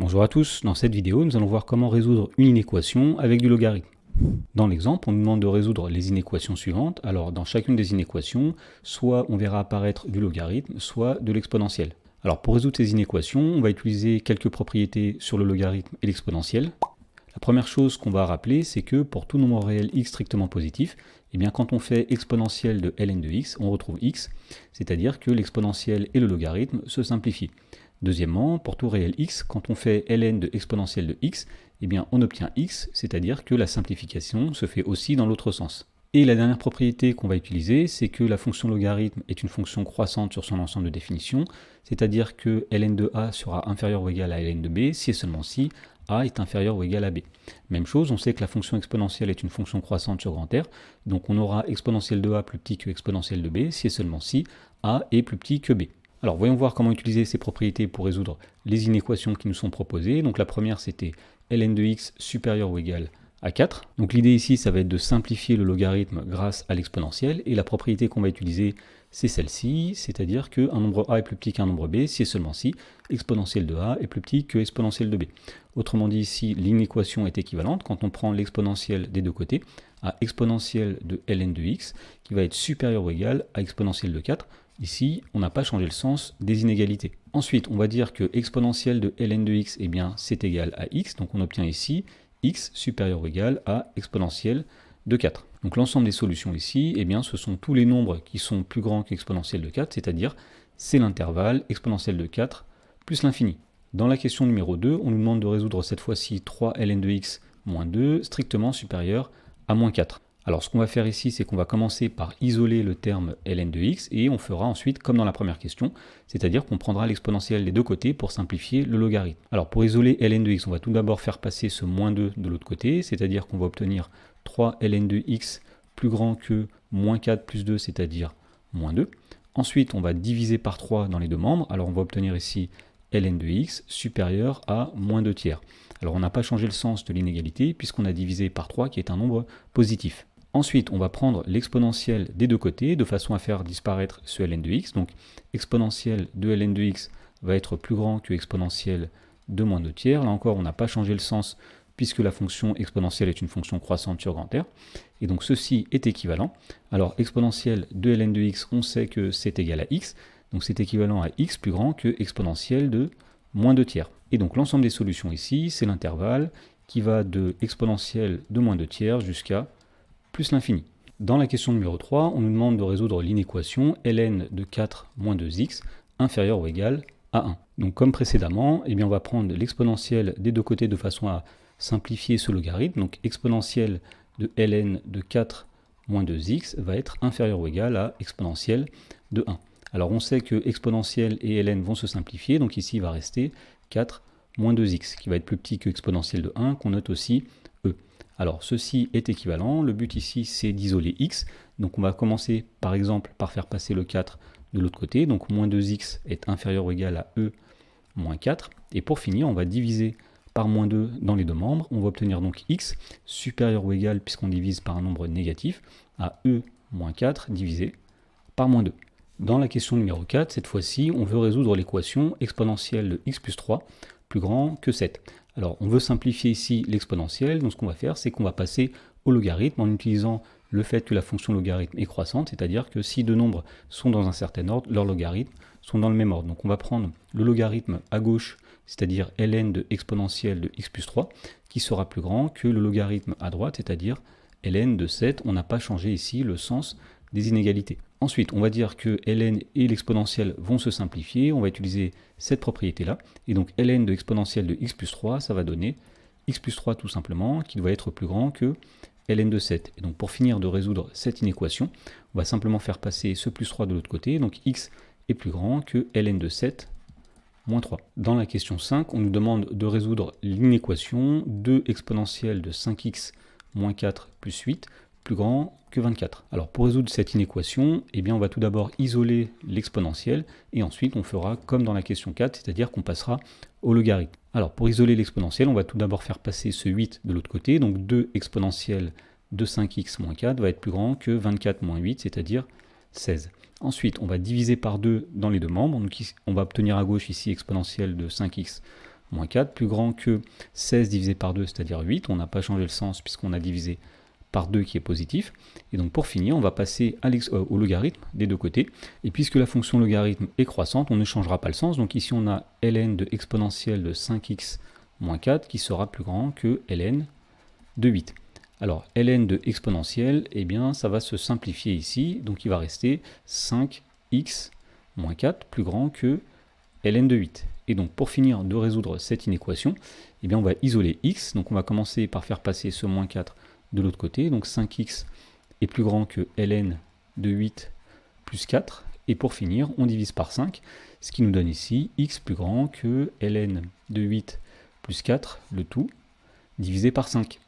Bonjour à tous, dans cette vidéo nous allons voir comment résoudre une inéquation avec du logarithme. Dans l'exemple, on nous demande de résoudre les inéquations suivantes. Alors dans chacune des inéquations, soit on verra apparaître du logarithme, soit de l'exponentielle. Alors pour résoudre ces inéquations, on va utiliser quelques propriétés sur le logarithme et l'exponentielle. La première chose qu'on va rappeler, c'est que pour tout nombre réel x strictement positif, eh bien quand on fait exponentielle de ln de x, on retrouve x, c'est-à-dire que l'exponentielle et le logarithme se simplifient. Deuxièmement, pour tout réel x, quand on fait ln de exponentielle de x, eh bien on obtient x, c'est-à-dire que la simplification se fait aussi dans l'autre sens. Et la dernière propriété qu'on va utiliser, c'est que la fonction logarithme est une fonction croissante sur son ensemble de définitions, c'est-à-dire que ln de a sera inférieur ou égal à ln de b si et seulement si a est inférieur ou égal à b. Même chose, on sait que la fonction exponentielle est une fonction croissante sur grand R, donc on aura exponentielle de a plus petit que exponentielle de b si et seulement si a est plus petit que b. Alors voyons voir comment utiliser ces propriétés pour résoudre les inéquations qui nous sont proposées. Donc la première c'était ln de x supérieur ou égal à 4. Donc l'idée ici ça va être de simplifier le logarithme grâce à l'exponentielle, et la propriété qu'on va utiliser c'est celle-ci, c'est-à-dire qu'un nombre a est plus petit qu'un nombre b si et seulement si exponentielle de a est plus petit que exponentielle de b. Autrement dit, ici l'inéquation est équivalente quand on prend l'exponentielle des deux côtés à exponentielle de ln de x qui va être supérieur ou égal à exponentielle de 4. Ici, on n'a pas changé le sens des inégalités. Ensuite, on va dire que exponentielle de ln de x, eh bien, c'est égal à x. Donc on obtient ici x supérieur ou égal à exponentielle de 4. Donc l'ensemble des solutions ici, eh bien, ce sont tous les nombres qui sont plus grands qu'exponentielle de 4, c'est-à-dire c'est l'intervalle exponentielle de 4 plus l'infini. Dans la question numéro 2, on nous demande de résoudre cette fois-ci 3 ln de x moins 2 strictement supérieur à moins 4. Alors ce qu'on va faire ici, c'est qu'on va commencer par isoler le terme ln de x, et on fera ensuite comme dans la première question, c'est-à-dire qu'on prendra l'exponentielle des deux côtés pour simplifier le logarithme. Alors pour isoler ln de x, on va tout d'abord faire passer ce moins 2 de l'autre côté, c'est-à-dire qu'on va obtenir 3 ln de x plus grand que moins 4 plus 2, c'est-à-dire moins 2. Ensuite, on va diviser par 3 dans les deux membres, alors on va obtenir ici ln de x supérieur à moins 2 tiers. Alors on n'a pas changé le sens de l'inégalité puisqu'on a divisé par 3 qui est un nombre positif. Ensuite, on va prendre l'exponentielle des deux côtés de façon à faire disparaître ce ln de x. Donc exponentielle de ln de x va être plus grand que exponentielle de moins 2 tiers. Là encore, on n'a pas changé le sens puisque la fonction exponentielle est une fonction croissante sur grand R. Et donc ceci est équivalent. Alors exponentielle de ln de x, on sait que c'est égal à x. Donc c'est équivalent à x plus grand que exponentielle de moins 2 tiers. Et donc l'ensemble des solutions ici, c'est l'intervalle qui va de exponentielle de moins 2 tiers jusqu'à plus l'infini. Dans la question numéro 3, on nous demande de résoudre l'inéquation ln de 4 moins 2x inférieur ou égal à 1. Donc comme précédemment, eh bien on va prendre l'exponentielle des deux côtés de façon à simplifier ce logarithme. Donc exponentielle de ln de 4 moins 2x va être inférieur ou égal à exponentielle de 1. Alors on sait que exponentielle et ln vont se simplifier, donc ici il va rester 4 moins 2x, qui va être plus petit que exponentielle de 1, qu'on note aussi e. Alors ceci est équivalent, le but ici c'est d'isoler x, donc on va commencer par exemple par faire passer le 4 de l'autre côté, donc moins 2x est inférieur ou égal à e moins 4, et pour finir on va diviser par moins 2 dans les deux membres, on va obtenir donc x supérieur ou égal, puisqu'on divise par un nombre négatif, à e moins 4 divisé par moins 2. Dans la question numéro 4, cette fois-ci, on veut résoudre l'équation exponentielle de x plus 3 plus grand que 7. Alors, on veut simplifier ici l'exponentielle, donc ce qu'on va faire, c'est qu'on va passer au logarithme en utilisant le fait que la fonction logarithme est croissante, c'est-à-dire que si deux nombres sont dans un certain ordre, leurs logarithmes sont dans le même ordre. Donc on va prendre le logarithme à gauche, c'est-à-dire ln de exponentielle de x plus 3, qui sera plus grand que le logarithme à droite, c'est-à-dire ln de 7. On n'a pas changé ici le sens des inégalités. Ensuite, on va dire que ln et l'exponentielle vont se simplifier, on va utiliser cette propriété-là, et donc ln de exponentielle de x plus 3, ça va donner x plus 3 tout simplement, qui doit être plus grand que ln de 7. Et donc pour finir de résoudre cette inéquation, on va simplement faire passer ce plus 3 de l'autre côté, donc x est plus grand que ln de 7 moins 3. Dans la question 5, on nous demande de résoudre l'inéquation 2 exponentielle de 5x moins 4 plus 8 plus grand que 24. Alors pour résoudre cette inéquation, eh bien on va tout d'abord isoler l'exponentielle et ensuite on fera comme dans la question 4, c'est-à-dire qu'on passera au logarithme. Alors pour isoler l'exponentielle, on va tout d'abord faire passer ce 8 de l'autre côté, donc 2 exponentielle de 5x moins 4 va être plus grand que 24 moins 8, c'est-à-dire 16. Ensuite, on va diviser par 2 dans les deux membres, donc on va obtenir à gauche ici exponentielle de 5x moins 4 plus grand que 16 divisé par 2, c'est-à-dire 8. On n'a pas changé le sens puisqu'on a divisé par 2 qui est positif. Et donc pour finir, on va passer au logarithme des deux côtés. Et puisque la fonction logarithme est croissante, on ne changera pas le sens. Donc ici, on a ln de exponentielle de 5x moins 4 qui sera plus grand que ln de 8. Alors ln de exponentielle, eh bien ça va se simplifier ici. Donc il va rester 5x moins 4 plus grand que ln de 8. Et donc pour finir de résoudre cette inéquation, eh bien on va isoler x. Donc on va commencer par faire passer ce moins 4 de l'autre côté. Donc 5x est plus grand que ln de 8 plus 4. Et pour finir, on divise par 5, ce qui nous donne ici x plus grand que ln de 8 plus 4, le tout, divisé par 5.